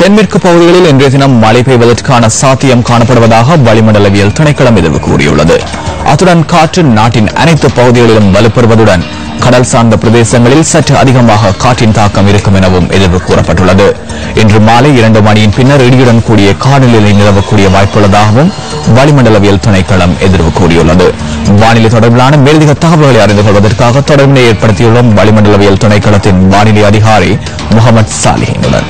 தென்மேற்கு பகுதிகளில் இன்றைய தினம் மழை பெய்வதற்கான சாத்தியம் காணப்படுவதாக வளிமண்டலவியல் திணைக்களம் எதிர்வு கூறியுள்ளது. அத்துடன் காற்று நாட்டின் அனைத்து பகுதிகளிலும் வலுப்பெறுவதுடன் கடல் சார்ந்த பிரதேசங்களில் சற்று அதிகமாக காற்றின் தாக்கம் இருக்கும் எனவும் எதிர்வு கூறப்பட்டுள்ளது. இன்று மாலை 2 மணியின் பின்னர் இடியுடன் கூடிய காலநிலை நிலவக்கூடிய வாய்ப்புள்ளதாகவும் வளிமண்டலவியல் திணைக்களம் எதிர்வு கூறியுள்ளது. வானிலை தொடர்பிலான மேலதிக தகவல்களை அறிந்து கொள்வதற்காக தொடர்பினை ஏற்படுத்தியுள்ள வளிமண்டலவியல் திணைக்களத்தின் வானிலை அதிகாரி முகமது சாலிஹினுடன்.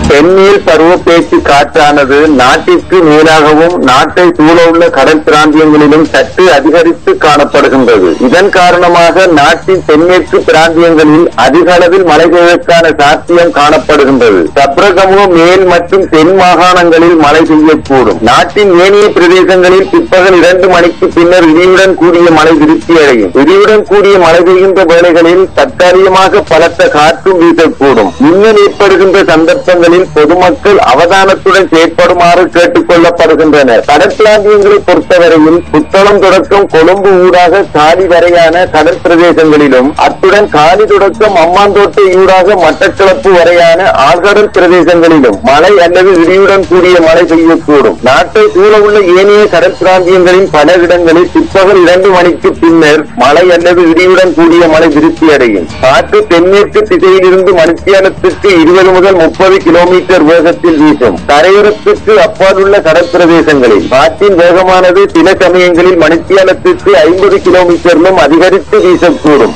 தென்மேல் பருவப்பேச்சு காற்றானது நாட்டிற்கு மேலாகவும் நாட்டை சூழவுள்ள கடல் பிராந்தியங்களிலும் சற்று அதிகரித்து காணப்படுகின்றது. இதன் காரணமாக நாட்டின் தென்மேற்கு பிராந்தியங்களில் அதிக அளவில் மழை பெய்வதற்கான சாத்தியம் காணப்படுகின்றது. சப்ரகமு மேல் மற்றும் தென் மாகாணங்களில் மழை பெய்யக்கூடும். நாட்டின் ஏனைய பிரதேசங்களில் பிற்பகல் 2 மணிக்கு பின்னர் இடியுடன் கூடிய மழை விருத்தியடையும். இடியுடன் கூடிய மழை பெய்கின்ற வேளைகளில் தற்காலிகமாக பலத்த காற்றும் வீசக்கூடும். மின்னல் ஏற்படுகின்ற சந்தர்ப்பங்களில் பொதுமக்கள் அவதானத்துடன் செயற்படுமாறு கேட்டுக் கொள்ளப்படுகின்றனர். கடற்பிராந்தியங்களை பொறுத்தவரையில் புத்தளம் தொடக்கம் கொழும்பு ஊடாக காலி வரையான கடற் பிரதேசங்களிலும் அத்துடன் காலி தொடக்கம் அம்மாந்தோட்டை ஊடாக மட்டக்களப்பு வரையான ஆழ்கடல் பிரதேசங்களிலும் மழை அல்லது இடியுடன் கூடிய மழை பெய்யக்கூடும். நாட்டை சூழவுள்ள ஏனைய கடற் பிராந்தியங்களின் பல இடங்களில் பிற்பகல் 2 மணிக்கு பின்னர் மழை அல்லது இடியுடன் கூடிய மழை விருத்தியடையும். காற்று தென்மேற்கு திசையிலிருந்து மணித்தியாலத்திற்கு 20 முதல் 30 கிலோமீட்டர் வேகத்தில் வீசும். கரையோரத்திற்கு அப்பால் உள்ள கடற்பிரதேசங்களில் காற்றின் வேகமானது சில சமயங்களில் மணித்தியாலத்திற்கு 50 கிலோமீட்டரிலும் அதிகரித்து வீசக்கூடும்.